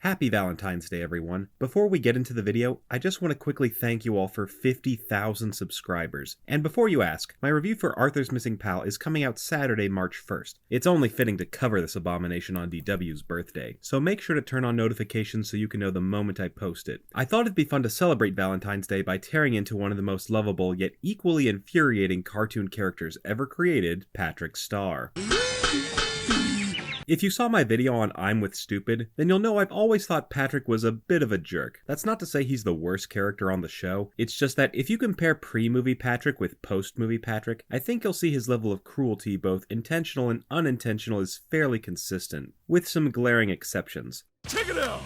Happy Valentine's Day, everyone. Before we get into the video, I just want to quickly thank you all for 50,000 subscribers. And before you ask, my review for Arthur's Missing Pal is coming out Saturday, March 1st. It's only fitting to cover this abomination on DW's birthday, so make sure to turn on notifications so you can know the moment I post it. I thought it'd be fun to celebrate Valentine's Day by tearing into one of the most lovable yet equally infuriating cartoon characters ever created, Patrick Star. If you saw my video on I'm with Stupid, then you'll know I've always thought Patrick was a bit of a jerk. That's not to say he's the worst character on the show, it's just that if you compare pre-movie Patrick with post-movie Patrick, I think you'll see his level of cruelty, both intentional and unintentional, is fairly consistent, with some glaring exceptions. Check it out!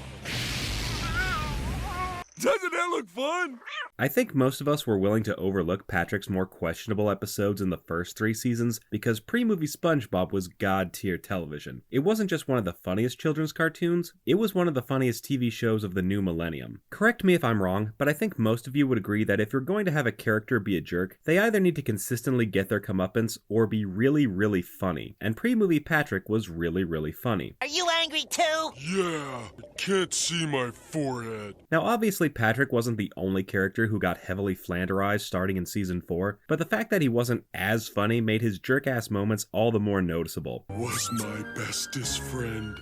Doesn't that look fun? I think most of us were willing to overlook Patrick's more questionable episodes in the first 3 seasons because pre-movie SpongeBob was god-tier television. It wasn't just one of the funniest children's cartoons, it was one of the funniest TV shows of the new millennium. Correct me if I'm wrong, but I think most of you would agree that if you're going to have a character be a jerk, they either need to consistently get their comeuppance or be really, really funny. And pre-movie Patrick was really, really funny. Are you angry too? Yeah, I can't see my forehead. Now obviously Patrick wasn't the only character who got heavily flanderized starting in season 4, but the fact that he wasn't as funny made his jerk-ass moments all the more noticeable. Was my bestest friend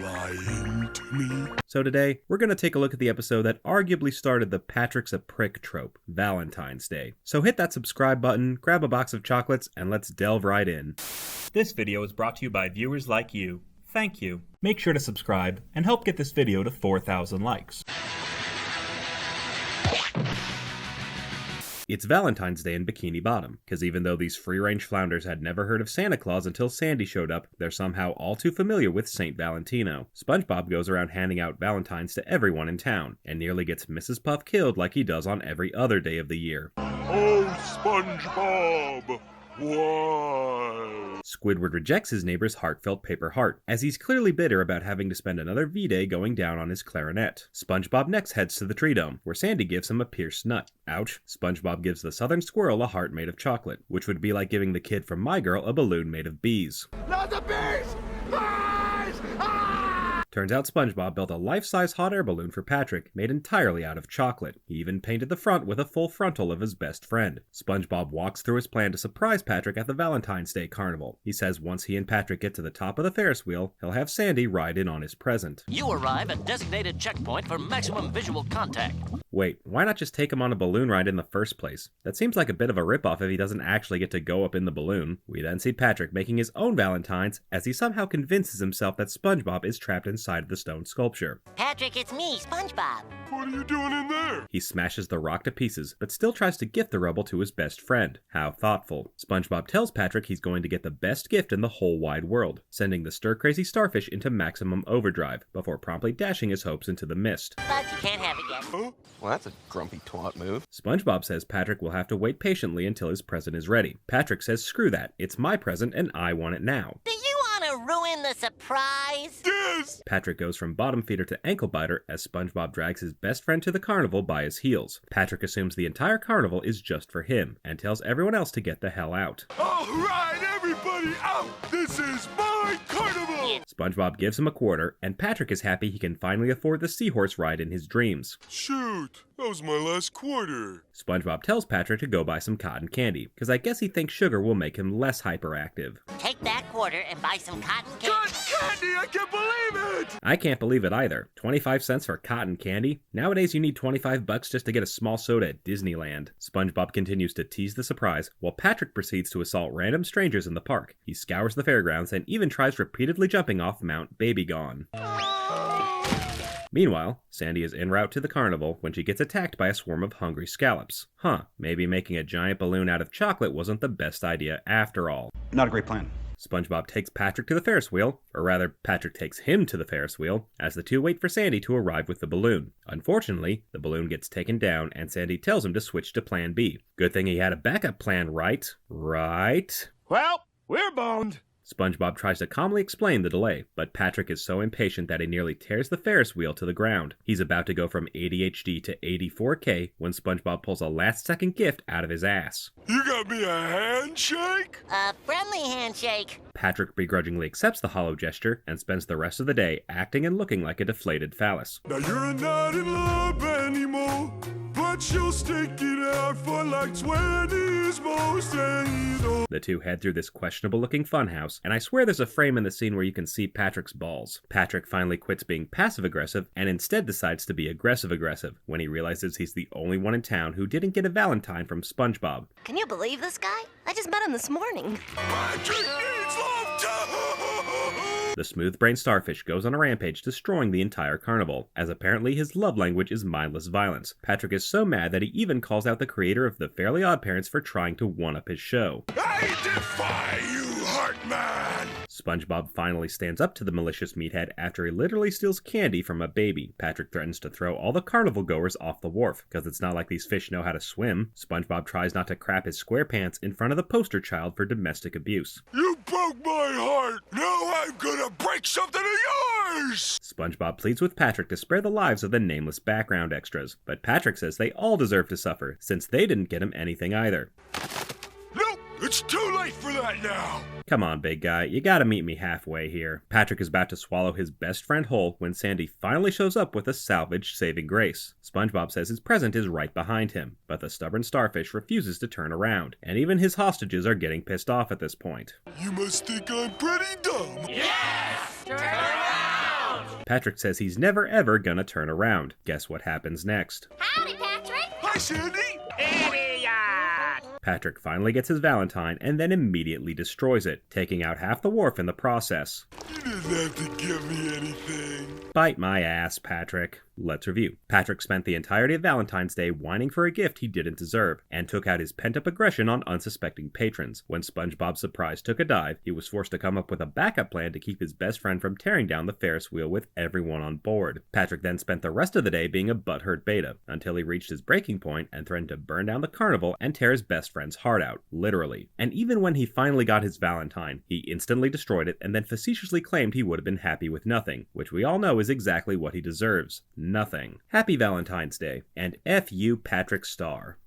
lying to me? So today, we're going to take a look at the episode that arguably started the Patrick's a prick trope, Valentine's Day. So hit that subscribe button, grab a box of chocolates, and let's delve right in. This video is brought to you by viewers like you. Thank you. Make sure to subscribe and help get this video to 4,000 likes. It's Valentine's Day in Bikini Bottom, because even though these free-range flounders had never heard of Santa Claus until Sandy showed up, they're somehow all too familiar with St. Valentino. SpongeBob goes around handing out Valentines to everyone in town, and nearly gets Mrs. Puff killed like he does on every other day of the year. Oh, SpongeBob! Why? Squidward rejects his neighbor's heartfelt paper heart, as he's clearly bitter about having to spend another V-Day going down on his clarinet. SpongeBob next heads to the tree dome, where Sandy gives him a pierced nut. Ouch. SpongeBob gives the southern squirrel a heart made of chocolate, which would be like giving the kid from My Girl a balloon made of bees. Not the bees! Bees! Ah! Turns out SpongeBob built a life-size hot air balloon for Patrick, made entirely out of chocolate. He even painted the front with a full frontal of his best friend. SpongeBob walks through his plan to surprise Patrick at the Valentine's Day Carnival. He says once he and Patrick get to the top of the Ferris wheel, he'll have Sandy ride in on his present. You arrive at designated checkpoint for maximum visual contact. Wait, why not just take him on a balloon ride in the first place? That seems like a bit of a ripoff if he doesn't actually get to go up in the balloon. We then see Patrick making his own Valentines as he somehow convinces himself that SpongeBob is trapped inside of the stone sculpture. Patrick, it's me, SpongeBob. What are you doing in there? He smashes the rock to pieces, but still tries to gift the rubble to his best friend. How thoughtful. SpongeBob tells Patrick he's going to get the best gift in the whole wide world, sending the stir-crazy starfish into maximum overdrive, before promptly dashing his hopes into the mist. But you can't have it yet. Huh? Well, that's a grumpy twat move. SpongeBob says Patrick will have to wait patiently until his present is ready. Patrick says screw that, it's my present and I want it now. Do you want to ruin the surprise? Yes! Patrick goes from bottom feeder to ankle biter as SpongeBob drags his best friend to the carnival by his heels. Patrick assumes the entire carnival is just for him, and tells everyone else to get the hell out. All right, everybody out! This is my carnival! SpongeBob gives him a quarter, and Patrick is happy he can finally afford the seahorse ride in his dreams. Shoot, that was my last quarter. SpongeBob tells Patrick to go buy some cotton candy, because I guess he thinks sugar will make him less hyperactive. Take that quarter and buy some cotton candy. Cotton candy, I can't believe it! I can't believe it either. 25 cents for cotton candy? Nowadays you need 25 bucks just to get a small soda at Disneyland. SpongeBob continues to tease the surprise, while Patrick proceeds to assault random strangers in the park. He scours the fairgrounds and even tries repeatedly jumping off Mount Babygone. Meanwhile, Sandy is en route to the carnival when she gets attacked by a swarm of hungry scallops. Maybe making a giant balloon out of chocolate wasn't the best idea after all. Not a great plan. SpongeBob takes Patrick to the Ferris wheel, or rather, Patrick takes him to the Ferris wheel, as the two wait for Sandy to arrive with the balloon. Unfortunately, the balloon gets taken down, and Sandy tells him to switch to Plan B. Good thing he had a backup plan, right? Right? Well, we're boned. SpongeBob tries to calmly explain the delay, but Patrick is so impatient that he nearly tears the Ferris wheel to the ground. He's about to go from ADHD to 84K when SpongeBob pulls a last-second gift out of his ass. You got me a handshake? A friendly handshake. Patrick begrudgingly accepts the hollow gesture and spends the rest of the day acting and looking like a deflated phallus. Now you're not in love anymore, but you'll stick it out for like 20 more days. The two head through this questionable-looking funhouse, and I swear there's a frame in the scene where you can see Patrick's balls. Patrick finally quits being passive-aggressive and instead decides to be aggressive-aggressive when he realizes he's the only one in town who didn't get a Valentine from SpongeBob. Can you believe this guy? I just met him this morning. Patrick needs love too! The smooth-brained starfish goes on a rampage, destroying the entire carnival, as apparently his love language is mindless violence. Patrick is so mad that he even calls out the creator of the Fairly OddParents for trying to one-up his show. I defy you, Heartman! SpongeBob finally stands up to the malicious meathead after he literally steals candy from a baby. Patrick threatens to throw all the carnival goers off the wharf, because it's not like these fish know how to swim. SpongeBob tries not to crap his square pants in front of the poster child for domestic abuse. You broke my heart! Now I'm gonna break something of yours! SpongeBob pleads with Patrick to spare the lives of the nameless background extras, but Patrick says they all deserve to suffer, since they didn't get him anything either. Nope! It's too late for that now! Come on, big guy, you gotta meet me halfway here. Patrick is about to swallow his best friend whole when Sandy finally shows up with a salvaged saving grace. SpongeBob says his present is right behind him, but the stubborn starfish refuses to turn around, and even his hostages are getting pissed off at this point. You must think I'm pretty dumb! Yes! Turn around! Patrick says he's never ever gonna turn around. Guess what happens next? Howdy, Patrick. Hi, Sandy! Patrick finally gets his Valentine and then immediately destroys it, taking out half the wharf in the process. You didn't have to give me anything. Bite my ass, Patrick. Let's review. Patrick spent the entirety of Valentine's Day whining for a gift he didn't deserve, and took out his pent-up aggression on unsuspecting patrons. When SpongeBob's surprise took a dive, he was forced to come up with a backup plan to keep his best friend from tearing down the Ferris wheel with everyone on board. Patrick then spent the rest of the day being a butthurt beta, until he reached his breaking point and threatened to burn down the carnival and tear his best friend's heart out, literally. And even when he finally got his Valentine, he instantly destroyed it and then facetiously claimed he would have been happy with nothing, which we all know is exactly what he deserves. Nothing. Happy Valentine's Day, and F you, Patrick Star.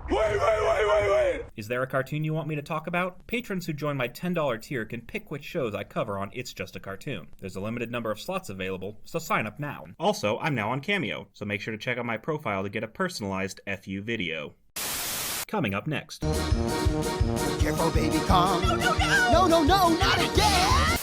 Wait! Is there a cartoon you want me to talk about? Patrons who join my $10 tier can pick which shows I cover on It's Just a Cartoon. There's a limited number of slots available, so sign up now. Also, I'm now on Cameo, so make sure to check out my profile to get a personalized FU video. Coming up next. Careful, baby, calm. No, not again!